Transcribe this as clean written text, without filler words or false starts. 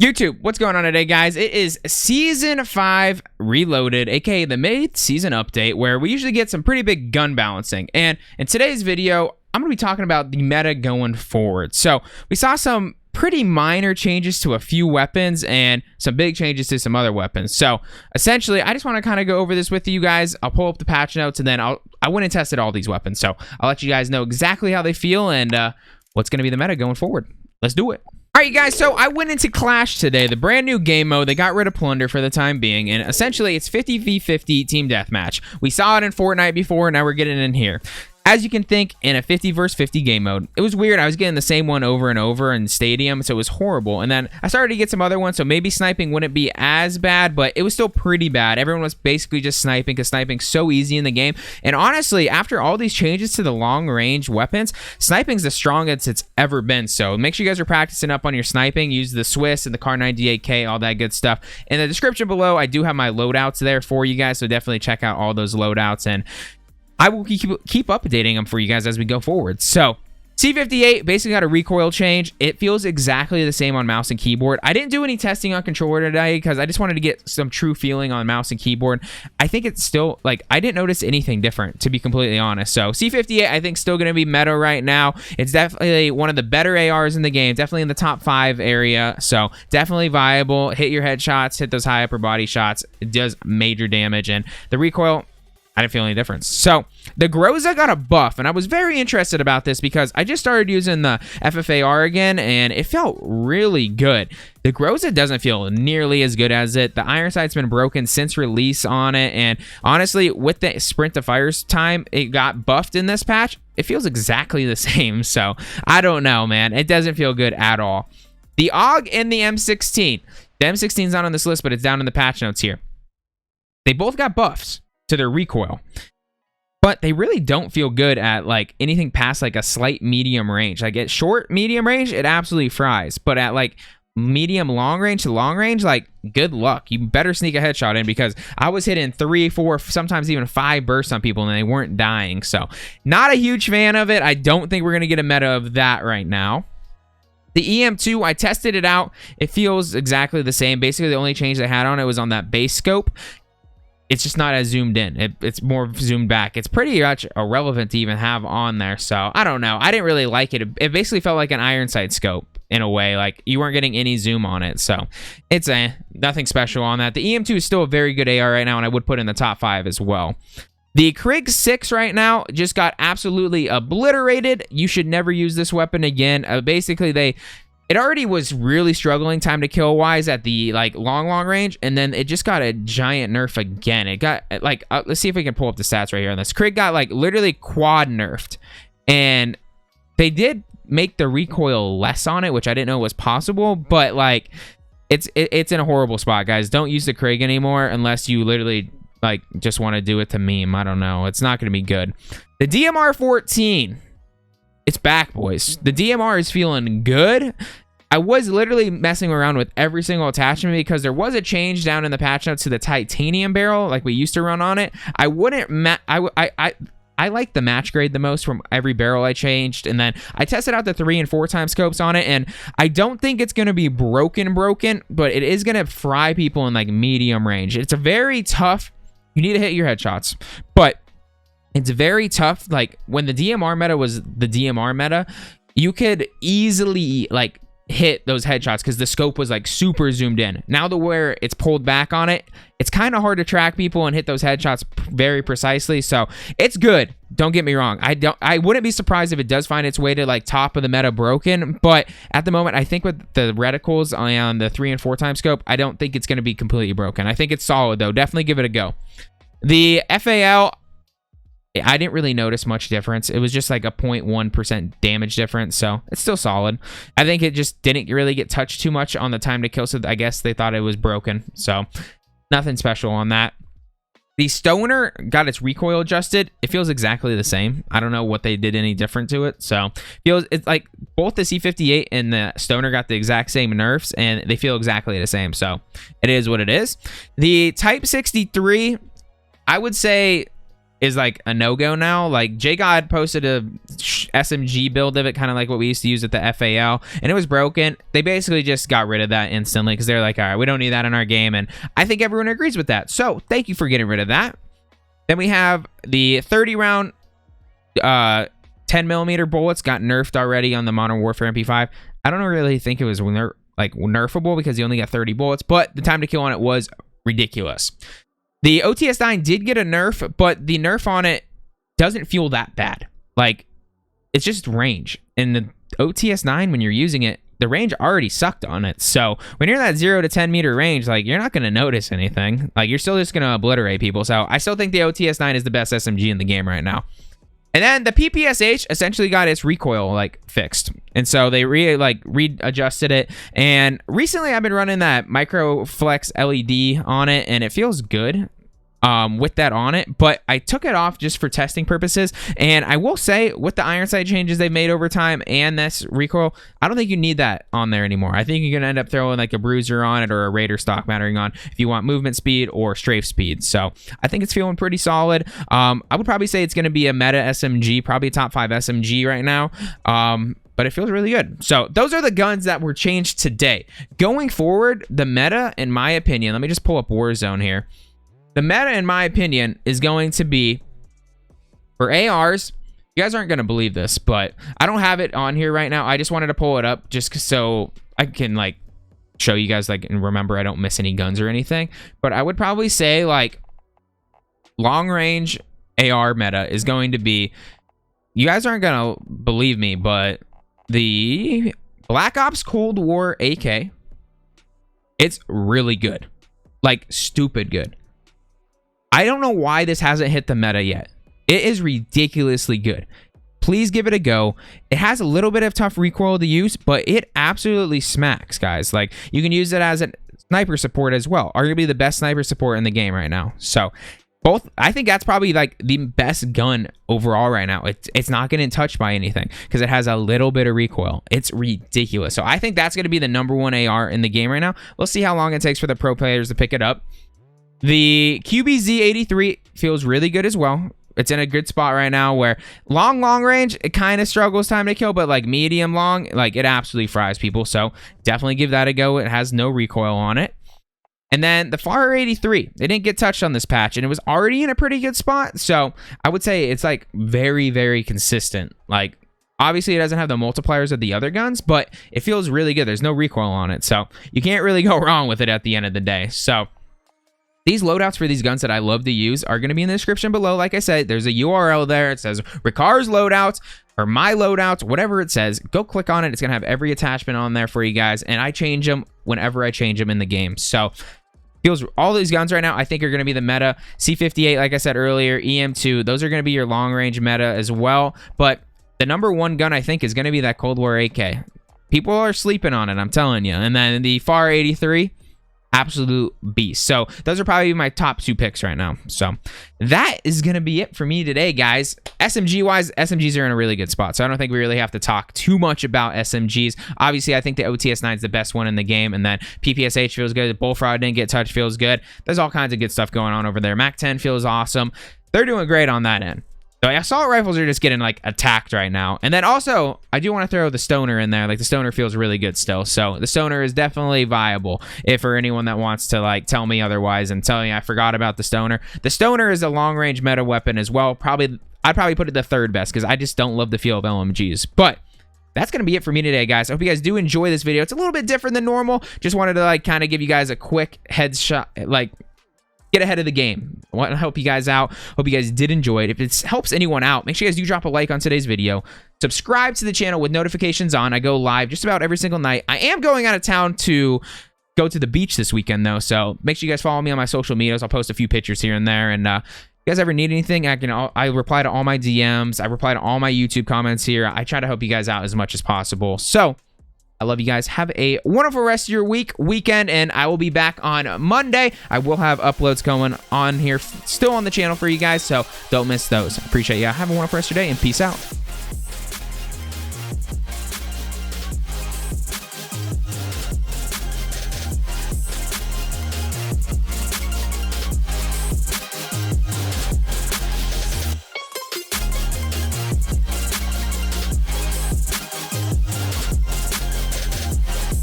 YouTube, what's going on today, guys? It is Season 5 Reloaded, aka the mid-season update, where we usually get some pretty big gun balancing. And in today's video, I'm going to be talking about the meta going forward. So, we saw some pretty minor changes to a few weapons and some big changes to some other weapons. So, essentially, I just want to kind of go over this with you guys. I'll pull up the patch notes, and then I went and tested all these weapons. So, I'll let you guys know exactly how they feel and what's going to be the meta going forward. Let's do it. Alright guys, so I went into Clash today, the brand new game mode. They got rid of Plunder for the time being, and essentially it's 50v50 team deathmatch. We saw it in Fortnite before, now we're getting it in here. As you can think, in a 50 versus 50 game mode, it was weird. I was getting the same one over and over in Stadium, so it was horrible. And then I started to get some other ones, so maybe sniping wouldn't be as bad, but it was still pretty bad. Everyone was basically just sniping because sniping's so easy in the game. And honestly, after all these changes to the long-range weapons, sniping's the strongest it's ever been. So make sure you guys are practicing up on your sniping. Use the Swiss and the Kar 98K, all that good stuff. In the description below, I do have my loadouts there for you guys, so definitely check out all those loadouts, and I will keep updating them for you guys as we go forward. So, C58 basically got a recoil change. It feels exactly the same on mouse and keyboard. I didn't do any testing on controller today because I just wanted to get some true feeling on mouse and keyboard. I think it's still, like, I didn't notice anything different, to be completely honest. So, C58, I think, still going to be meta right now. It's definitely one of the better ARs in the game, definitely in the top 5 area. So, definitely viable. Hit your headshots, hit those high upper body shots. It does major damage, and the recoil, I didn't feel any difference. So, the Groza got a buff, and I was very interested about this because I just started using the FFAR again, and it felt really good. The Groza doesn't feel nearly as good as it. The iron sight's been broken since release on it, and honestly, with the sprint to fire time, it got buffed in this patch. It feels exactly the same, so I don't know, man. It doesn't feel good at all. The AUG and the M16. The M16's not on this list, but it's down in the patch notes here. They both got buffs to their recoil, but they really don't feel good at like anything past like a slight medium range. Like at short medium range, it absolutely fries, but at like medium long range to long range, like good luck. You better sneak a headshot in, because I was hitting 3, 4, sometimes even 5 bursts on people and they weren't dying. So not a huge fan of it. I don't think we're gonna get a meta of that right now. The EM2, I tested it out. It feels exactly the same. Basically, the only change they had on it was on that base scope. It's just not as zoomed in. It's more zoomed back. It's pretty much irrelevant to even have on there. So, I don't know. I didn't really like it. It basically felt like an iron sight scope in a way. Like, you weren't getting any zoom on it. So, it's nothing special on that. The EM2 is still a very good AR right now, and I would put in the top 5 as well. The Krig 6 right now just got absolutely obliterated. You should never use this weapon again. Basically, it already was really struggling time to kill wise at the like long range, and then it just got a giant nerf again. It got like let's see if we can pull up the stats right here on this. Krig got like literally quad nerfed, and they did make the recoil less on it, which I didn't know was possible, but like it's in a horrible spot, guys. Don't use the Krig anymore unless you literally like just want to do it to meme. I don't know. It's not going to be good. The DMR 14. It's back, boys. The DMR is feeling good. I was literally messing around with every single attachment because there was a change down in the patch notes to the titanium barrel like we used to run on it. I wouldn't I like the match grade the most from every barrel I changed, and then I tested out the 3 and 4 time scopes on it, and I don't think it's going to be broken, but it is going to fry people in like medium range. It's a very tough. You need to hit your headshots, but it's very tough. Like when the DMR meta was the DMR meta, you could easily like hit those headshots because the scope was like super zoomed in. Now the where it's pulled back on it, it's kind of hard to track people and hit those headshots very precisely. So it's good. Don't get me wrong. I wouldn't be surprised if it does find its way to like top of the meta broken, but at the moment, I think with the reticles on the 3 and 4 time scope, I don't think it's going to be completely broken. I think it's solid though. Definitely give it a go. The FAL, I didn't really notice much difference. It was just like a 0.1% damage difference, so it's still solid. I think it just didn't really get touched too much on the time to kill, so I guess they thought it was broken. So nothing special on that. The Stoner got its recoil adjusted. It feels exactly the same. I don't know what they did any different to it. So it's like both the C58 and the Stoner got the exact same nerfs, and they feel exactly the same. So it is what it is. The Type 63, I would say is like a no-go now. Like J God posted a SMG build of it, kind of like what we used to use at the FAL, and it was broken. They basically just got rid of that instantly because they're like, all right, we don't need that in our game, and I think everyone agrees with that. So thank you for getting rid of that. Then we have the 30 round 10mm bullets got nerfed already on the Modern Warfare MP5. I don't really think it was nerfable because you only got 30 bullets, but the time to kill on it was ridiculous. The OTS-9 did get a nerf, but the nerf on it doesn't feel that bad. Like, it's just range. And the OTS-9, when you're using it, the range already sucked on it. So when you're in that 0 to 10 meter range, like, you're not going to notice anything. Like, you're still just going to obliterate people. So I still think the OTS-9 is the best SMG in the game right now. And then the PPSH essentially got its recoil like fixed, and so they readjusted it. And recently, I've been running that Micro Flex LED on it, and it feels good with that on it. But I took it off just for testing purposes. And I will say, with the iron sight changes they've made over time and this recoil, I don't think you need that on there anymore. I think you're gonna end up throwing like a bruiser on it or a Raider stock battering on if you want movement speed or strafe speed. So I think it's feeling pretty solid. I would probably say it's gonna be a meta SMG, probably a top 5 SMG right now. But it feels really good. So those are the guns that were changed today. Going forward, the meta, in my opinion, let me just pull up Warzone here. The meta, in my opinion, is going to be for ARs. You guys aren't going to believe this, but I don't have it on here right now. I just wanted to pull it up just so I can like show you guys, like, and remember I don't miss any guns or anything. But I would probably say like long range AR meta is going to be, you guys aren't going to believe me, but the Black Ops Cold War AK, it's really good. Like, stupid good. I don't know why this hasn't hit the meta yet. It is ridiculously good. Please give it a go. It has a little bit of tough recoil to use, but it absolutely smacks, guys. Like, you can use it as a sniper support as well. Arguably the best sniper support in the game right now. So both, I think that's probably like the best gun overall right now. It's not getting touched by anything because it has a little bit of recoil. It's ridiculous. So I think that's going to be the #1 AR in the game right now. We'll see how long it takes for the pro players to pick it up. The QBZ-83 feels really good as well. It's in a good spot right now where long range, it kind of struggles time to kill, but like medium long, like it absolutely fries people. So definitely give that a go. It has no recoil on it. And then the FAR 83, it didn't get touched on this patch, and it was already in a pretty good spot. So I would say it's like very, very consistent. Like, obviously it doesn't have the multipliers of the other guns, but it feels really good. There's no recoil on it. So you can't really go wrong with it at the end of the day. So these loadouts for these guns that I love to use are going to be in the description below. Like I said, there's a URL there. It says Rikar's loadouts or my loadouts, whatever it says. Go click on it. It's going to have every attachment on there for you guys. And I change them whenever I change them in the game. So all these guns right now, I think, are going to be the meta. C58, like I said earlier, EM2, those are going to be your long range meta as well. But the #1 gun, I think, is going to be that Cold War AK. People are sleeping on it, I'm telling you. And then the FAR 83, absolute beast. So those are probably my top 2 picks right now. So that is going to be it for me today, guys. SMG wise, SMGs are in a really good spot. So I don't think we really have to talk too much about SMGs. Obviously, I think the OTS-9 is the best one in the game. And then PPSH feels good. Bullfrog didn't get touched, feels good. There's all kinds of good stuff going on over there. MAC-10 feels awesome. They're doing great on that end. So assault rifles are just getting like attacked right now. And then also, I do want to throw the Stoner in there. Like, the Stoner feels really good still. So the Stoner is definitely viable if for anyone that wants to like tell me otherwise and tell me I forgot about the Stoner. The Stoner is a long range meta weapon as well. I'd probably put it the 3rd best because I just don't love the feel of LMGs. But that's going to be it for me today, guys. I hope you guys do enjoy this video. It's a little bit different than normal. Just wanted to like kind of give you guys a quick headshot, like get ahead of the game. I want to help you guys out. Hope you guys did enjoy it. If it helps anyone out, make sure you guys do drop a like on today's video. Subscribe to the channel with notifications on. I go live just about every single night. I am going out of town to go to the beach this weekend, though, so make sure you guys follow me on my social medias. I'll post a few pictures here and there, and if you guys ever need anything, I reply to all my DMs. I reply to all my YouTube comments here. I try to help you guys out as much as possible. So I love you guys. Have a wonderful rest of your weekend, and I will be back on Monday. I will have uploads going on here, still on the channel for you guys, so don't miss those. Appreciate you. Have a wonderful rest of your day, and peace out.